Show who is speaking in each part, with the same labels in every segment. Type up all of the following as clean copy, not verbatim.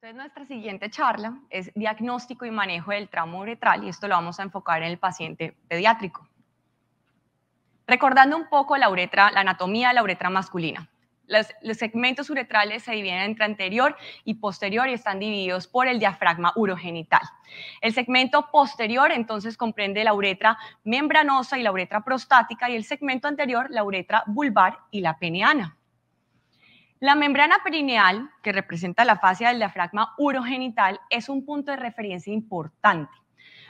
Speaker 1: Entonces, nuestra siguiente charla es diagnóstico y manejo del trauma uretral y esto lo vamos a enfocar en el paciente pediátrico. Recordando un poco la uretra, la anatomía de la uretra masculina. Los segmentos uretrales se dividen entre anterior y posterior y están divididos por el diafragma urogenital. El segmento posterior entonces comprende la uretra membranosa y la uretra prostática y el segmento anterior la uretra vulvar y la peneana. La membrana perineal, que representa la fascia del diafragma urogenital, es un punto de referencia importante.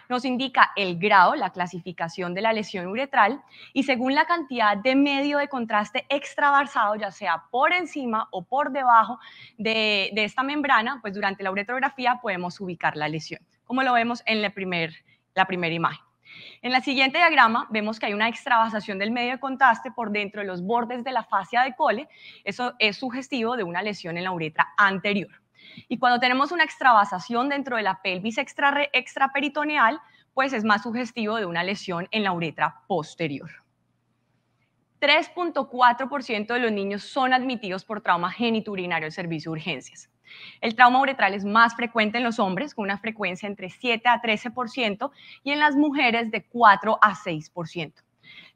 Speaker 1: Nos indica el grado, la clasificación de la lesión uretral y según la cantidad de medio de contraste extravasado, ya sea por encima o por debajo de esta membrana, pues durante la uretrografía podemos ubicar la lesión, como lo vemos en la primera imagen. En el siguiente diagrama vemos que hay una extravasación del medio de contraste por dentro de los bordes de la fascia de Cole. Eso es sugestivo de una lesión en la uretra anterior. Y cuando tenemos una extravasación dentro de la pelvis extraperitoneal, pues es más sugestivo de una lesión en la uretra posterior. 3.4% de los niños son admitidos por trauma genitourinario al servicio de urgencias. El trauma uretral es más frecuente en los hombres, con una frecuencia entre 7 a 13%, y en las mujeres de 4 a 6%.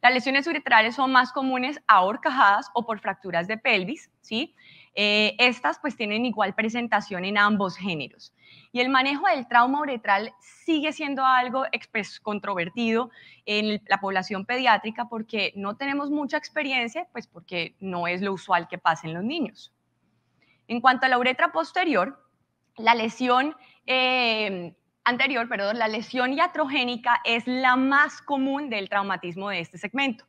Speaker 1: Las lesiones uretrales son más comunes a horcajadas o por fracturas de pelvis, ¿sí? Estas pues tienen igual presentación en ambos géneros. Y el manejo del trauma uretral sigue siendo algo controvertido en la población pediátrica porque no tenemos mucha experiencia, pues porque no es lo usual que pase en los niños. En cuanto a la uretra posterior, la lesión la lesión iatrogénica es la más común del traumatismo de este segmento.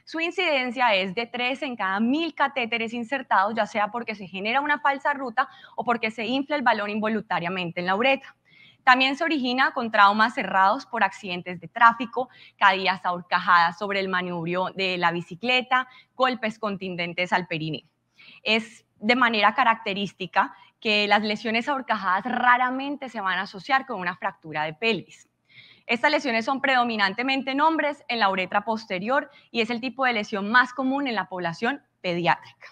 Speaker 1: Su incidencia es de 3 en cada 1000 catéteres insertados, ya sea porque se genera una falsa ruta o porque se infla el balón involuntariamente en la uretra. También se origina con traumas cerrados por accidentes de tráfico, caídas a horcajadas sobre el manubrio de la bicicleta, golpes contundentes al perineo. Es de manera característica que las lesiones a horcajadas raramente se van a asociar con una fractura de pelvis. Estas lesiones son predominantemente en hombres en la uretra posterior y es el tipo de lesión más común en la población pediátrica.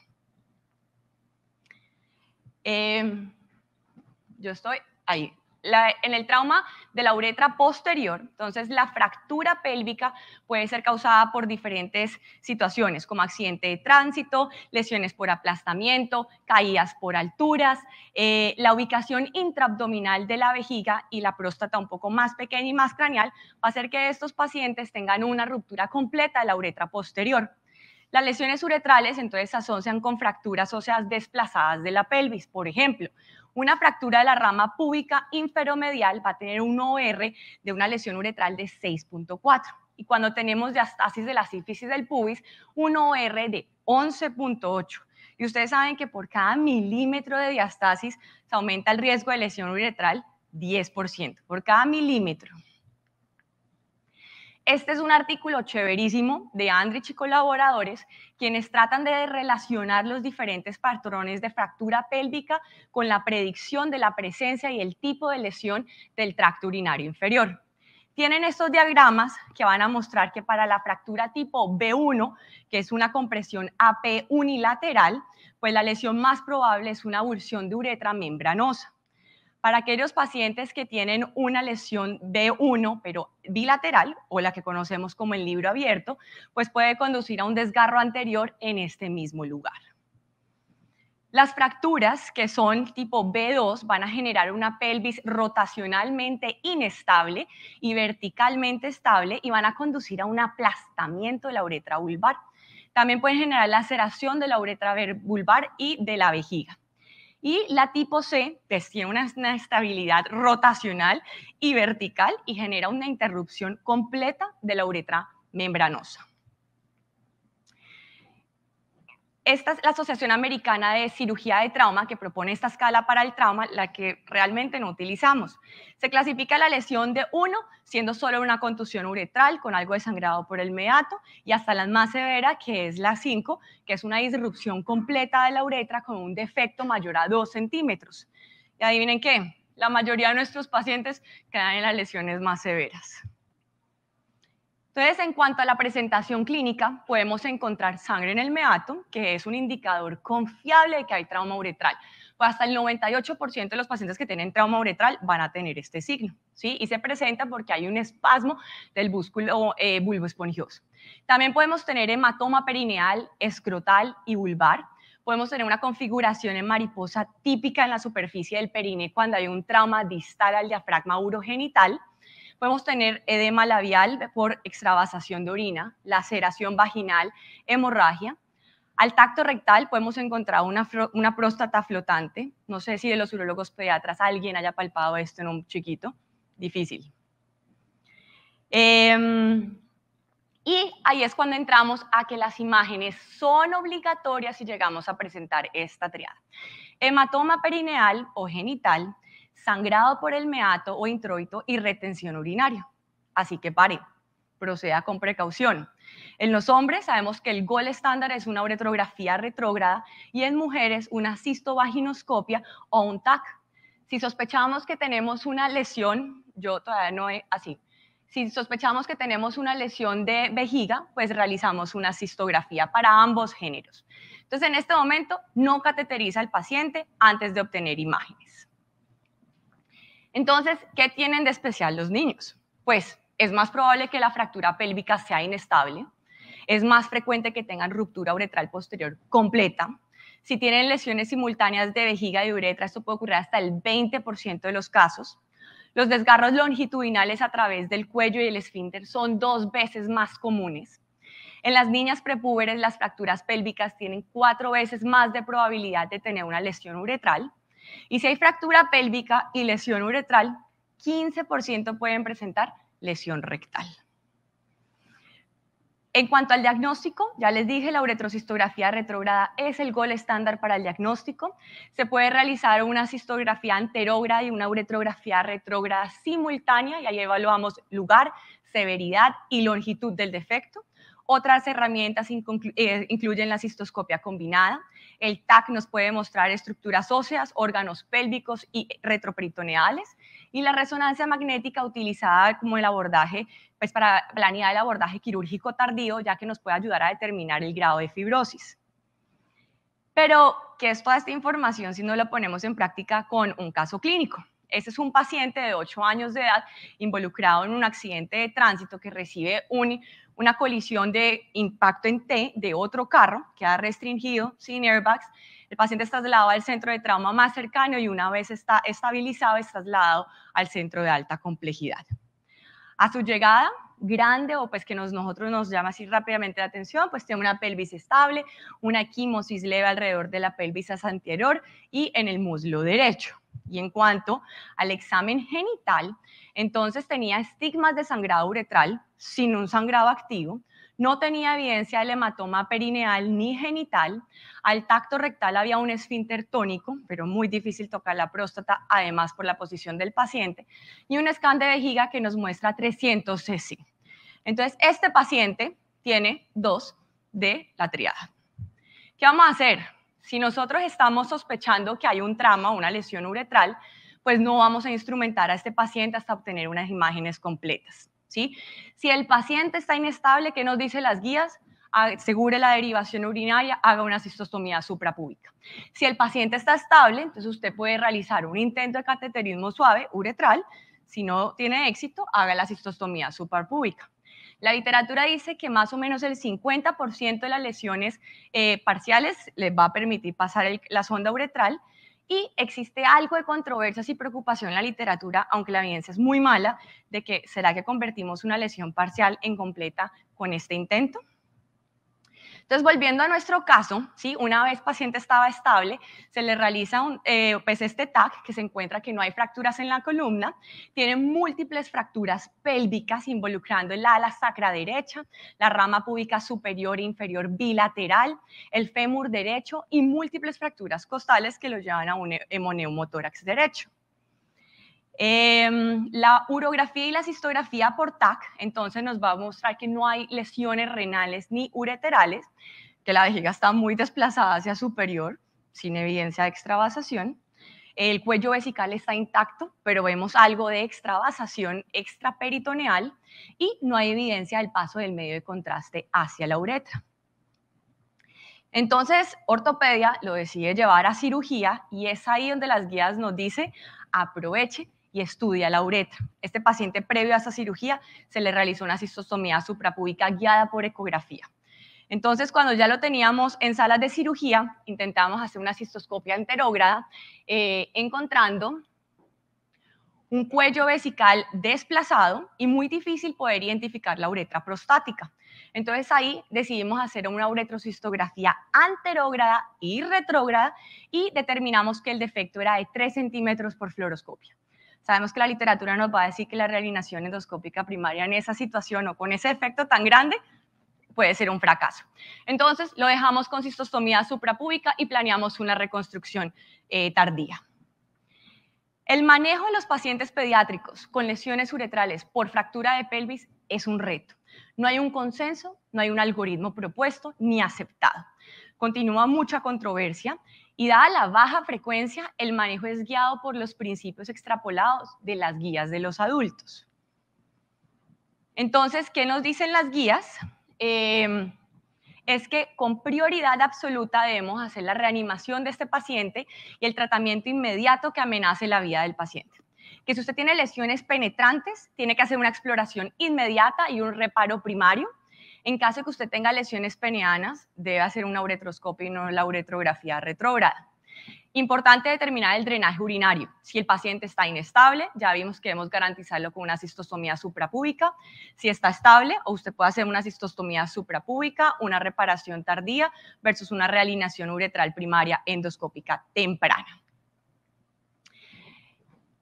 Speaker 1: Yo estoy ahí. En el trauma de la uretra posterior, entonces la fractura pélvica puede ser causada por diferentes situaciones, como accidente de tránsito, lesiones por aplastamiento, caídas por alturas, la ubicación intraabdominal de la vejiga y la próstata un poco más pequeña y más craneal va a hacer que estos pacientes tengan una ruptura completa de la uretra posterior. Las lesiones uretrales entonces se asocian con fracturas óseas desplazadas de la pelvis. Por ejemplo, una fractura de la rama púbica inferomedial va a tener un OR de una lesión uretral de 6.4. Y cuando tenemos diastasis de la sífisis del pubis, un OR de 11.8. Y ustedes saben que por cada milímetro de diastasis se aumenta el riesgo de lesión uretral 10%, por cada milímetro. Este es un artículo chéverísimo de Andrich y colaboradores, quienes tratan de relacionar los diferentes patrones de fractura pélvica con la predicción de la presencia y el tipo de lesión del tracto urinario inferior. Tienen estos diagramas que van a mostrar que para la fractura tipo B1, que es una compresión AP unilateral, pues la lesión más probable es una avulsión de uretra membranosa. Para aquellos pacientes que tienen una lesión B1, pero bilateral, o la que conocemos como el libro abierto, pues puede conducir a un desgarro anterior en este mismo lugar. Las fracturas, que son tipo B2, van a generar una pelvis rotacionalmente inestable y verticalmente estable y van a conducir a un aplastamiento de la uretra vulvar. También pueden generar laceración de la uretra vulvar y de la vejiga. Y la tipo C pues, tiene una estabilidad rotacional y vertical y genera una interrupción completa de la uretra membranosa. Esta es la Asociación Americana de Cirugía de Trauma que propone esta escala para el trauma, la que realmente no utilizamos. Se clasifica la lesión de 1 siendo solo una contusión uretral con algo de sangrado por el meato y hasta la más severa que es la 5, que es una disrupción completa de la uretra con un defecto mayor a 2 centímetros. Y adivinen qué, la mayoría de nuestros pacientes quedan en las lesiones más severas. Entonces, en cuanto a la presentación clínica, podemos encontrar sangre en el meato, que es un indicador confiable de que hay trauma uretral. Pues hasta el 98% de los pacientes que tienen trauma uretral van a tener este signo, ¿sí? Y se presenta porque hay un espasmo del músculo bulboespongioso. También podemos tener hematoma perineal, escrotal y vulvar. Podemos tener una configuración en mariposa típica en la superficie del perine cuando hay un trauma distal al diafragma urogenital. Podemos tener edema labial por extravasación de orina, laceración vaginal, hemorragia. Al tacto rectal podemos encontrar una próstata flotante. No sé si de los urólogos pediatras alguien haya palpado esto en un chiquito. Difícil. Y ahí es cuando entramos a que las imágenes son obligatorias si llegamos a presentar esta triada. Hematoma perineal o genital, sangrado por el meato o introito y retención urinaria. Así que pare, proceda con precaución. En los hombres sabemos que el gold estándar es una uretrografía retrógrada y en mujeres una cistovaginoscopia o un TAC. Si sospechamos que tenemos una lesión, yo todavía no he así. Si sospechamos que tenemos una lesión de vejiga, pues realizamos una cistografía para ambos géneros. Entonces, en este momento, no cateteriza al paciente antes de obtener imágenes. Entonces, ¿qué tienen de especial los niños? Pues es más probable que la fractura pélvica sea inestable, es más frecuente que tengan ruptura uretral posterior completa. Si tienen lesiones simultáneas de vejiga y uretra, esto puede ocurrir hasta el 20% de los casos. Los desgarros longitudinales a través del cuello y el esfínter son 2 veces más comunes. En las niñas prepúberes, las fracturas pélvicas tienen 4 veces más de probabilidad de tener una lesión uretral. Y si hay fractura pélvica y lesión uretral, 15% pueden presentar lesión rectal. En cuanto al diagnóstico, ya les dije, la uretrocistografía retrógrada es el gold estándar para el diagnóstico. Se puede realizar una cistografía anterógrada y una uretrografía retrógrada simultánea y ahí evaluamos lugar, severidad y longitud del defecto. Otras herramientas incluyen la cistoscopia combinada. El TAC nos puede mostrar estructuras óseas, órganos pélvicos y retroperitoneales. Y la resonancia magnética utilizada como el abordaje, pues para planear el abordaje quirúrgico tardío, ya que nos puede ayudar a determinar el grado de fibrosis. Pero, ¿qué es toda esta información si no la ponemos en práctica con un caso clínico? Este es un paciente de 8 años de edad involucrado en un accidente de tránsito que recibe una colisión de impacto en T de otro carro, queda restringido, sin airbags. El paciente es trasladado al centro de trauma más cercano y una vez está estabilizado es trasladado al centro de alta complejidad. A su llegada, grande o pues que nosotros nos llama así rápidamente la atención, pues tiene una pelvis estable, una equimosis leve alrededor de la pelvis anterior y en el muslo derecho. Y en cuanto al examen genital, entonces tenía estigmas de sangrado uretral sin un sangrado activo, no tenía evidencia del hematoma perineal ni genital, al tacto rectal había un esfínter tónico, pero muy difícil tocar la próstata, además por la posición del paciente, y un scan de vejiga que nos muestra 300 cc. Entonces, este paciente tiene 2 de la triada. ¿Qué vamos a hacer? Si nosotros estamos sospechando que hay un trauma, una lesión uretral, pues no vamos a instrumentar a este paciente hasta obtener unas imágenes completas, ¿sí? Si el paciente está inestable, ¿qué nos dicen las guías? Asegure la derivación urinaria, haga una cistostomía suprapúbica. Si el paciente está estable, entonces usted puede realizar un intento de cateterismo suave uretral. Si no tiene éxito, haga la cistostomía suprapúbica. La literatura dice que más o menos el 50% de las lesiones parciales les va a permitir pasar la sonda uretral y existe algo de controversias y preocupación en la literatura, aunque la evidencia es muy mala, de que ¿será que convertimos una lesión parcial en completa con este intento? Entonces, volviendo a nuestro caso, ¿sí? Una vez paciente estaba estable, se le realiza pues este TAC que se encuentra que no hay fracturas en la columna, tiene múltiples fracturas pélvicas involucrando el ala sacra derecha, la rama púbica superior e inferior bilateral, el fémur derecho y múltiples fracturas costales que lo llevan a un hemoneumotórax derecho. La urografía y la cistografía por TAC, entonces nos va a mostrar que no hay lesiones renales ni ureterales, que la vejiga está muy desplazada hacia superior, sin evidencia de extravasación. El cuello vesical está intacto, pero vemos algo de extravasación extraperitoneal y no hay evidencia del paso del medio de contraste hacia la uretra. Entonces, ortopedia lo decide llevar a cirugía y es ahí donde las guías nos dice aproveche y estudia la uretra. Este paciente previo a esa cirugía se le realizó una cistostomía suprapúbica guiada por ecografía. Entonces, cuando ya lo teníamos en salas de cirugía, intentamos hacer una cistoscopia enterógrada, encontrando un cuello vesical desplazado y muy difícil poder identificar la uretra prostática. Entonces ahí decidimos hacer una uretrocistografía anterógrada y retrógrada y determinamos que el defecto era de 3 centímetros por fluoroscopia. Sabemos que la literatura nos va a decir que la realineación endoscópica primaria en esa situación o con ese defecto tan grande puede ser un fracaso. Entonces lo dejamos con cistostomía suprapúbica y planeamos una reconstrucción tardía. El manejo de los pacientes pediátricos con lesiones uretrales por fractura de pelvis es un reto. No hay un consenso, no hay un algoritmo propuesto ni aceptado. Continúa mucha controversia y dada la baja frecuencia, el manejo es guiado por los principios extrapolados de las guías de los adultos. Entonces, ¿qué nos dicen las guías? Es que con prioridad absoluta debemos hacer la reanimación de este paciente y el tratamiento inmediato que amenace la vida del paciente. Que si usted tiene lesiones penetrantes, tiene que hacer una exploración inmediata y un reparo primario. En caso de que usted tenga lesiones peneanas, debe hacer una uretroscopia y no la uretrografía retrógrada. Importante determinar el drenaje urinario. Si el paciente está inestable, ya vimos que debemos garantizarlo con una cistostomía suprapúbica. Si está estable, o usted puede hacer una cistostomía suprapúbica, una reparación tardía versus una realineación uretral primaria endoscópica temprana.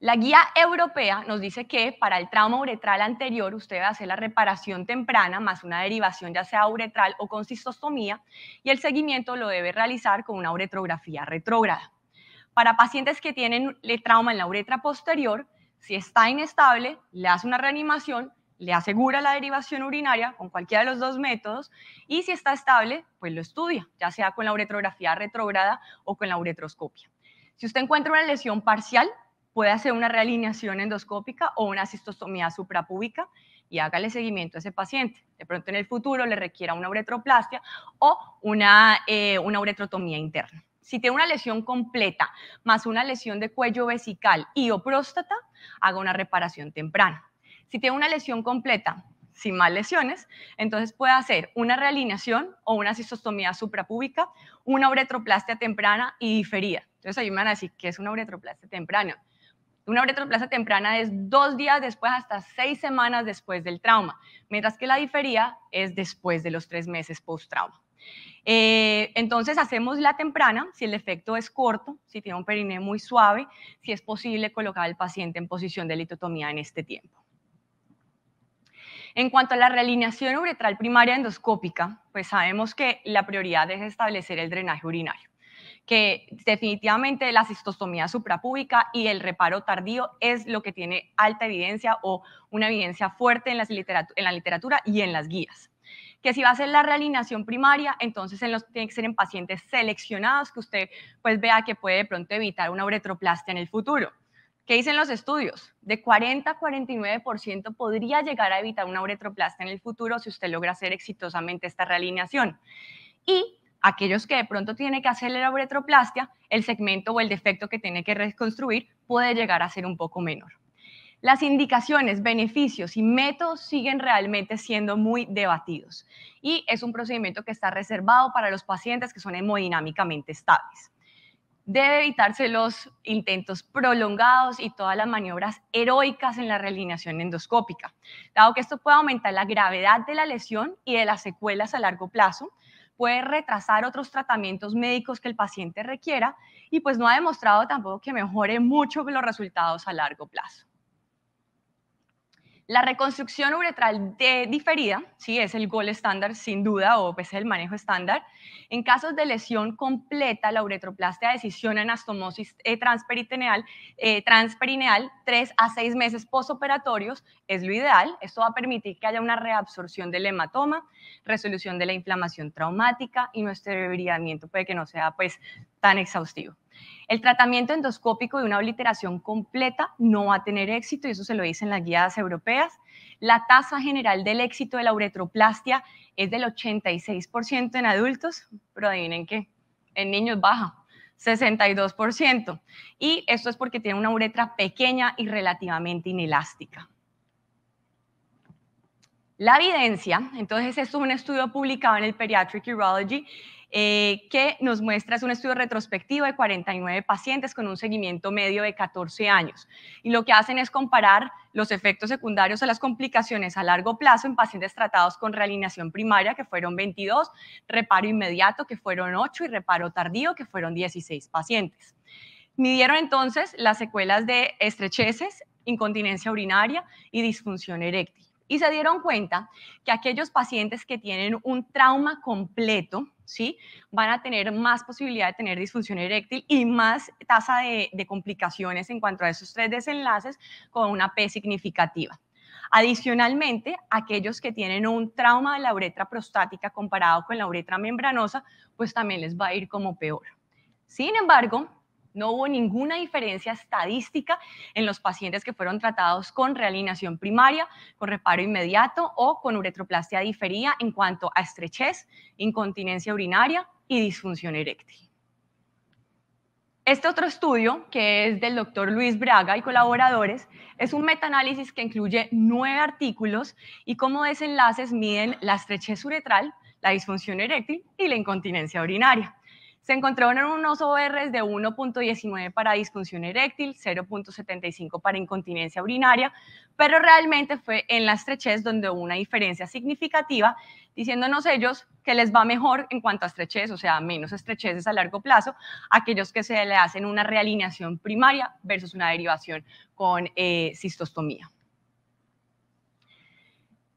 Speaker 1: La guía europea nos dice que para el trauma uretral anterior usted debe hacer la reparación temprana más una derivación ya sea uretral o con cistostomía y el seguimiento lo debe realizar con una uretrografía retrógrada. Para pacientes que tienen trauma en la uretra posterior, si está inestable, le hace una reanimación, le asegura la derivación urinaria con cualquiera de los dos métodos y si está estable, pues lo estudia, ya sea con la uretrografía retrógrada o con la uretroscopia. Si usted encuentra una lesión parcial, puede hacer una realineación endoscópica o una cistostomía suprapúbica y hágale seguimiento a ese paciente. De pronto en el futuro le requiera una uretroplastia o una uretrotomía interna. Si tiene una lesión completa más una lesión de cuello vesical y o próstata, haga una reparación temprana. Si tiene una lesión completa sin más lesiones, entonces puede hacer una realineación o una cistostomía suprapúbica, una uretroplastia temprana y diferida. Entonces ahí me van a decir, ¿qué es una uretroplastia temprana? Una uretroplastia temprana es 2 días después hasta 6 semanas después del trauma, mientras que la diferida es después de los 3 meses post-trauma. Entonces hacemos la temprana, si el defecto es corto, si tiene un perineo muy suave, si es posible colocar al paciente en posición de litotomía en este tiempo. En cuanto a la realineación uretral primaria endoscópica, pues sabemos que la prioridad es establecer el drenaje urinario, que definitivamente la cistostomía suprapúbica y el reparo tardío es lo que tiene alta evidencia o una evidencia fuerte en la literatura y en las guías. Que si va a ser la realineación primaria, entonces tiene que ser en pacientes seleccionados que usted pues vea que puede de pronto evitar una uretroplastia en el futuro. ¿Qué dicen los estudios? De 40 a 49% podría llegar a evitar una uretroplastia en el futuro si usted logra hacer exitosamente esta realineación. Y aquellos que de pronto tienen que hacerle la uretroplastia, el segmento o el defecto que tiene que reconstruir puede llegar a ser un poco menor. Las indicaciones, beneficios y métodos siguen realmente siendo muy debatidos y es un procedimiento que está reservado para los pacientes que son hemodinámicamente estables. Debe evitarse los intentos prolongados y todas las maniobras heroicas en la realineación endoscópica, dado que esto puede aumentar la gravedad de la lesión y de las secuelas a largo plazo, puede retrasar otros tratamientos médicos que el paciente requiera y pues no ha demostrado tampoco que mejore mucho los resultados a largo plazo. La reconstrucción uretral diferida, sí, es el gold estándar sin duda, o pues el manejo estándar. En casos de lesión completa, la uretroplastia de decisión anastomosis transperineal, 3 a 6 meses postoperatorios es lo ideal. Esto va a permitir que haya una reabsorción del hematoma, resolución de la inflamación traumática y nuestro debridamiento puede que no sea pues tan exhaustivo. El tratamiento endoscópico de una obliteración completa no va a tener éxito, y eso se lo dicen las guías europeas. La tasa general del éxito de la uretroplastia es del 86% en adultos, pero adivinen qué, en niños baja, 62%. Y esto es porque tiene una uretra pequeña y relativamente inelástica. La evidencia, entonces esto es un estudio publicado en el Pediatric Urology que nos muestra, es un estudio retrospectivo de 49 pacientes con un seguimiento medio de 14 años. Y lo que hacen es comparar los efectos secundarios o las complicaciones a largo plazo en pacientes tratados con realineación primaria, que fueron 22, reparo inmediato, que fueron 8, y reparo tardío, que fueron 16 pacientes. Midieron entonces las secuelas de estrecheces, incontinencia urinaria y disfunción eréctil. Y se dieron cuenta que aquellos pacientes que tienen un trauma completo, ¿sí?, van a tener más posibilidad de tener disfunción eréctil y más tasa de complicaciones en cuanto a esos 3 desenlaces con una P significativa. Adicionalmente, aquellos que tienen un trauma de la uretra prostática comparado con la uretra membranosa, pues también les va a ir como peor. Sin embargo, no hubo ninguna diferencia estadística en los pacientes que fueron tratados con realineación primaria, con reparo inmediato o con uretroplastia diferida en cuanto a estrechez, incontinencia urinaria y disfunción eréctil. Este otro estudio, que es del doctor Luis Braga y colaboradores, es un metaanálisis que incluye 9 artículos y como desenlaces miden la estrechez uretral, la disfunción eréctil y la incontinencia urinaria. Se encontraron unos ORs de 1.19 para disfunción eréctil, 0.75 para incontinencia urinaria, pero realmente fue en la estrechez donde hubo una diferencia significativa, diciéndonos ellos que les va mejor en cuanto a estrechez, o sea, menos estrecheces a largo plazo, a aquellos que se le hacen una realineación primaria versus una derivación con cistostomía.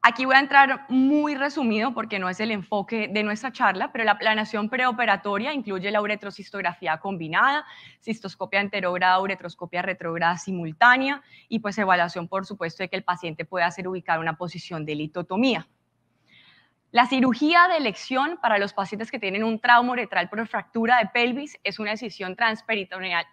Speaker 1: Aquí voy a entrar muy resumido porque no es el enfoque de nuestra charla, pero la planeación preoperatoria incluye la uretrocistografía combinada, cistoscopia anterógrada, uretroscopia retrógrada simultánea y pues evaluación, por supuesto, de que el paciente pueda ser ubicado en una posición de litotomía. La cirugía de elección para los pacientes que tienen un trauma uretral por fractura de pelvis es una decisión transperineal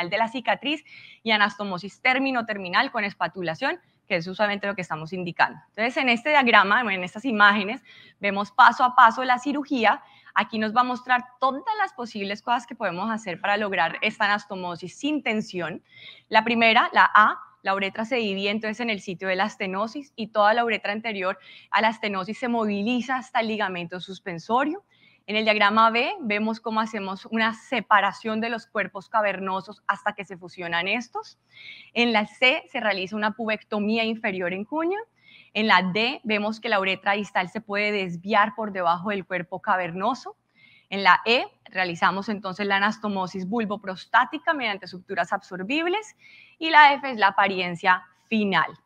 Speaker 1: de la cicatriz y anastomosis término-terminal con espatulación, que es usualmente lo que estamos indicando. Entonces, en este diagrama, en estas imágenes, vemos paso a paso la cirugía. Aquí nos va a mostrar todas las posibles cosas que podemos hacer para lograr esta anastomosis sin tensión. La primera, la A, la uretra se divide entonces en el sitio de la estenosis y toda la uretra anterior a la estenosis se moviliza hasta el ligamento suspensorio. En el diagrama B vemos cómo hacemos una separación de los cuerpos cavernosos hasta que se fusionan estos. En la C se realiza una pubectomía inferior en cuña. En la D vemos que la uretra distal se puede desviar por debajo del cuerpo cavernoso. En la E realizamos entonces la anastomosis vulvoprostática mediante suturas absorbibles y la F es la apariencia final.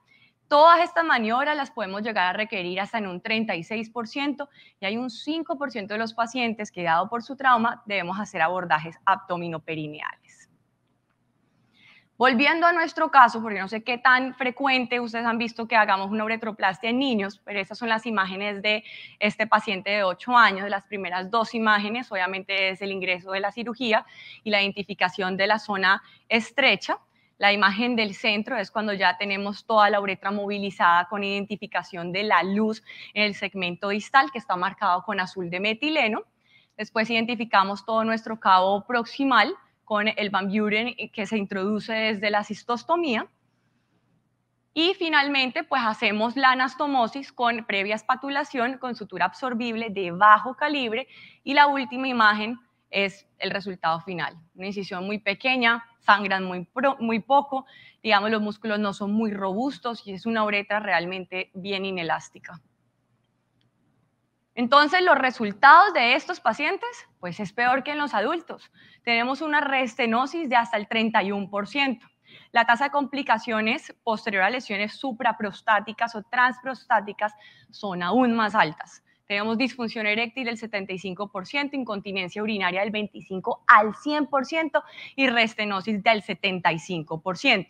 Speaker 1: Todas estas maniobras las podemos llegar a requerir hasta en un 36% y hay un 5% de los pacientes que, dado por su trauma, debemos hacer abordajes abdominoperineales. Volviendo a nuestro caso, porque no sé qué tan frecuente ustedes han visto que hagamos una uretroplastia en niños, pero estas son las imágenes de este paciente de 8 años. Las primeras 2 imágenes, obviamente, es el ingreso de la cirugía y la identificación de la zona estrecha. La imagen del centro es cuando ya tenemos toda la uretra movilizada con identificación de la luz en el segmento distal, que está marcado con azul de metileno. Después identificamos todo nuestro cabo proximal con el Van Buren que se introduce desde la cistostomía. Y finalmente, pues hacemos la anastomosis con previa espatulación con sutura absorbible de bajo calibre y la última imagen es el resultado final. Una incisión muy pequeña, sangran muy poco, digamos los músculos no son muy robustos y es una uretra realmente bien inelástica. Entonces, los resultados de estos pacientes, pues es peor que en los adultos. Tenemos una reestenosis de hasta el 31%. La tasa de complicaciones posterior a lesiones supraprostáticas o transprostáticas son aún más altas. Tenemos disfunción eréctil del 75%, incontinencia urinaria del 25 al 100% y reestenosis del 75%.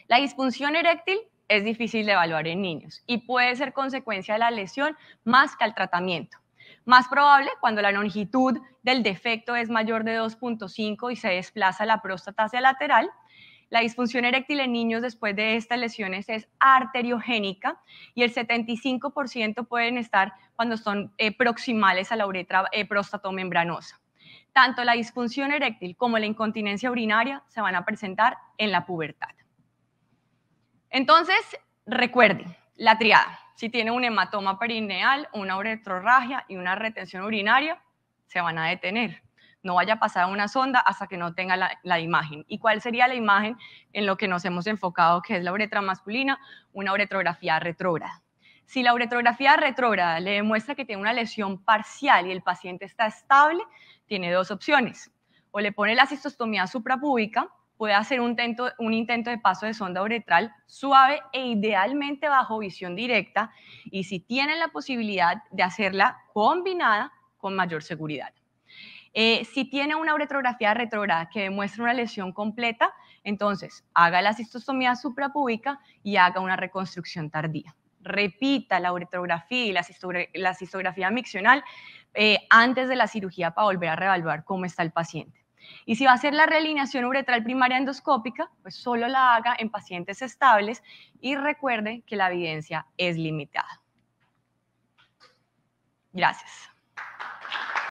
Speaker 1: La disfunción eréctil es difícil de evaluar en niños y puede ser consecuencia de la lesión más que al tratamiento. Más probable cuando la longitud del defecto es mayor de 2.5 y se desplaza la próstata hacia lateral. La disfunción eréctil en niños después de estas lesiones es arteriogénica y el 75% pueden estar cuando son proximales a la uretra próstato-membranosa. Tanto la disfunción eréctil como la incontinencia urinaria se van a presentar en la pubertad. Entonces, recuerden la triada. Si tiene un hematoma perineal, una uretrorragia y una retención urinaria, se van a detener. No vaya a pasar una sonda hasta que no tenga la imagen. ¿Y cuál sería la imagen en lo que nos hemos enfocado, que es la uretra masculina? Una uretrografía retrógrada. Si la uretrografía retrógrada le demuestra que tiene una lesión parcial y el paciente está estable, tiene dos opciones. O le pone la cistostomía suprapúbica, puede hacer un intento de paso de sonda uretral suave e idealmente bajo visión directa, y si tienen la posibilidad de hacerla combinada, con mayor seguridad. Si tiene una uretrografía retrógrada que demuestra una lesión completa, entonces haga la cistostomía suprapúbica y haga una reconstrucción tardía. Repita la uretrografía y la cistografía miccional antes de la cirugía para volver a reevaluar cómo está el paciente. Y si va a hacer la realineación uretral primaria endoscópica, pues solo la haga en pacientes estables y recuerde que la evidencia es limitada. Gracias.